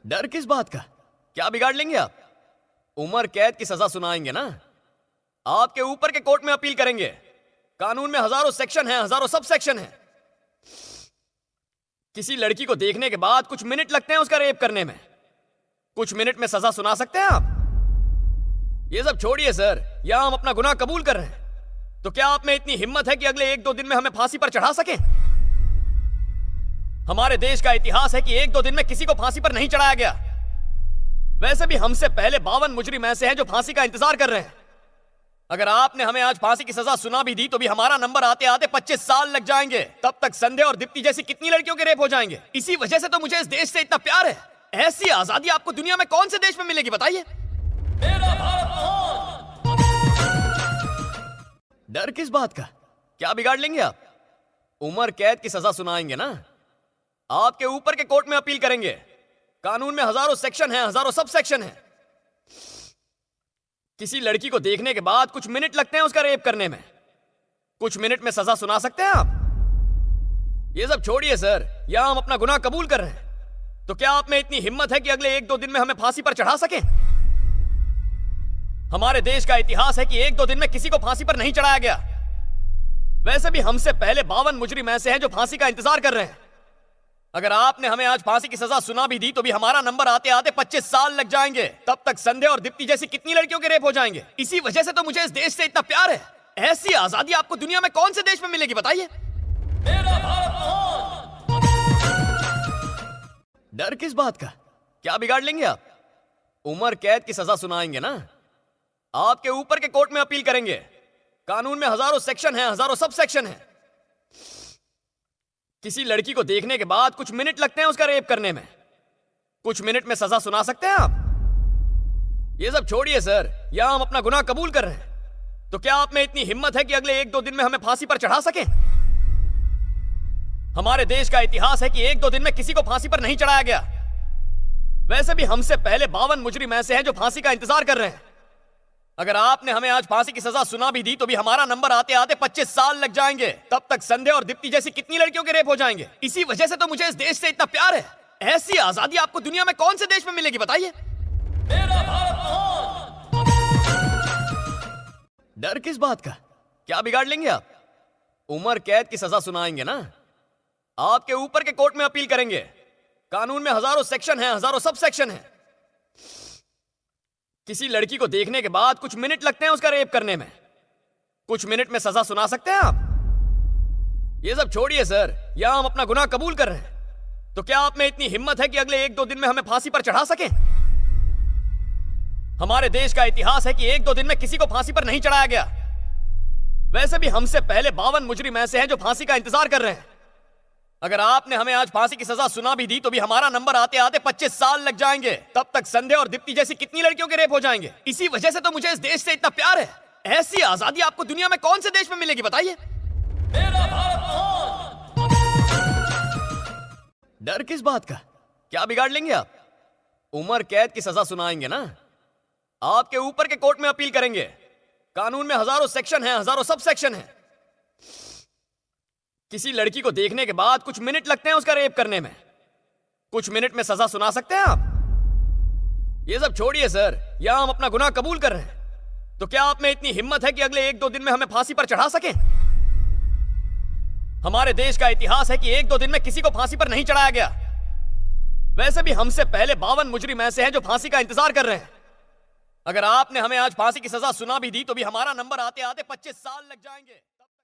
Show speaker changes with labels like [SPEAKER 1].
[SPEAKER 1] डर किस बात का? क्या बिगाड़ लेंगे आप? उम्र कैद की सजा सुनाएंगे ना? आपके ऊपर के कोर्ट में अपील करेंगे। कानून में हजारों सेक्शन हैं, हजारों सब सेक्शन हैं। किसी लड़की को देखने के बाद कुछ मिनट लगते हैं उसका रेप करने में। कुछ मिनट में सजा सुना सकते हैं आप? ये सब छोड़िए सर, यहां हम अपना गुनाह कबूल कर रहे हैं। तो क्या आप में इतनी हिम्मत है कि अगले 1-2 दिन में हमें फांसी पर चढ़ा सकें? हमारे देश का इतिहास है कि 1-2 दिन में किसी को फांसी पर नहीं चढ़ाया गया। वैसे भी हमसे पहले 52 मुजरिम ऐसे हैं जो फांसी का इंतजार कर रहे हैं। अगर आपने हमें आज फांसी की सजा सुना भी दी तो भी हमारा नंबर आते आते 25 साल लग जाएंगे। तब तक संध्या और दीप्ति जैसी कितनी लड़कियों के रेप हो जाएंगे। इसी वजह से तो मुझे इस देश से इतना प्यार है। ऐसी आजादी आपको दुनिया में कौन से देश में मिलेगी बताइए? डर किस बात का? क्या बिगाड़ लेंगे आप? उम्र कैद की सजा सुनाएंगे ना? आपके ऊपर के कोर्ट में अपील करेंगे। कानून में हजारों सेक्शन हैं, हजारों सब सेक्शन हैं। किसी लड़की को देखने के बाद कुछ मिनट लगते हैं उसका रेप करने में। कुछ मिनट में सजा सुना सकते हैं आप? ये सब छोड़िए सर, यहां हम अपना गुनाह कबूल कर रहे हैं। तो क्या आप में इतनी हिम्मत है कि अगले 1-2 दिन में हमें फांसी पर चढ़ा सकें? हमारे देश का इतिहास है कि 1-2 दिन में किसी को फांसी पर नहीं चढ़ाया गया। वैसे भी हमसे पहले 52 मुजरिम ऐसे हैं जो फांसी का इंतजार कर रहे हैं। अगर आपने हमें आज फांसी की सजा सुना भी दी तो भी हमारा नंबर आते आते 25 साल लग जाएंगे। तब तक संध्या और दीप्ति जैसी कितनी लड़कियों के रेप हो जाएंगे। इसी वजह से तो मुझे इस देश से इतना प्यार है। ऐसी आजादी आपको दुनिया में कौन से देश में मिलेगी बताइए? डर किस बात का? क्या बिगाड़ लेंगे आप? उम्र कैद की सजा सुनाएंगे ना? आपके ऊपर के कोर्ट में अपील करेंगे। कानून में हजारों सेक्शन हैं, हजारों सब सेक्शन हैं। किसी लड़की को देखने के बाद कुछ मिनट लगते हैं उसका रेप करने में। कुछ मिनट में सजा सुना सकते हैं आप? ये सब छोड़िए सर, यहां हम अपना गुनाह कबूल कर रहे हैं। तो क्या आप में इतनी हिम्मत है कि अगले 1-2 दिन में हमें फांसी पर चढ़ा सकें? हमारे देश का इतिहास है कि 1-2 दिन में किसी को फांसी पर नहीं चढ़ाया गया। वैसे भी हमसे पहले 52 मुजरिम ऐसे हैं जो फांसी का इंतजार कर रहे हैं। अगर आपने हमें आज फांसी की सजा सुना भी दी तो भी हमारा नंबर आते आते 25 साल लग जाएंगे। तब तक संध्या और दीप्ति जैसी कितनी लड़कियों के रेप हो जाएंगे। इसी वजह से तो मुझे इस देश से इतना प्यार है। ऐसी आजादी आपको दुनिया में कौन से देश में मिलेगी बताइए? डर किस बात का? क्या बिगाड़ लेंगे आप? उम्र कैद की सजा सुनाएंगे ना? आपके ऊपर के कोर्ट में अपील करेंगे। कानून में हजारों सेक्शन हैं, हजारों सब सेक्शन हैं। किसी लड़की को देखने के बाद कुछ मिनट लगते हैं उसका रेप करने में। कुछ मिनट में सजा सुना सकते हैं आप? ये सब छोड़िए सर, यहां हम अपना गुनाह कबूल कर रहे हैं। तो क्या आप में इतनी हिम्मत है कि अगले 1-2 दिन में हमें फांसी पर चढ़ा सकें? हमारे देश का इतिहास है कि 1-2 दिन में किसी को फांसी पर नहीं चढ़ाया गया। वैसे भी हमसे पहले 52 मुजरिम ऐसे हैं जो फांसी का इंतजार कर रहे हैं। अगर आपने हमें आज फांसी की सजा सुना भी दी तो भी हमारा नंबर आते आते 25 साल लग जाएंगे। तब तक संध्या और दीप्ति जैसी कितनी लड़कियों के रेप हो जाएंगे। इसी वजह से तो मुझे इस देश से इतना प्यार है। ऐसी आजादी आपको दुनिया में कौन से देश में मिलेगी बताइए? डर किस बात का? क्या बिगाड़ लेंगे आप? उम्र कैद की सजा सुनाएंगे ना? आपके ऊपर के कोर्ट में अपील करेंगे। कानून में हजारों सेक्शन हैं, हजारों सब सेक्शन हैं। किसी लड़की को देखने के बाद कुछ मिनट लगते हैं उसका रेप करने में। कुछ मिनट में सजा सुना सकते हैं आप? ये सब छोड़िए सर, यहां हम अपना गुनाह कबूल कर रहे हैं। तो क्या आप में इतनी हिम्मत है कि अगले 1-2 दिन में हमें फांसी पर चढ़ा सकें? हमारे देश का इतिहास है कि 1-2 दिन में किसी को फांसी पर नहीं चढ़ाया गया। वैसे भी हमसे पहले 52 मुजरिम ऐसे हैं जो फांसी का इंतजार कर रहे हैं। अगर आपने हमें आज फांसी की सजा सुना भी दी तो भी हमारा नंबर आते आते 25 साल लग जाएंगे।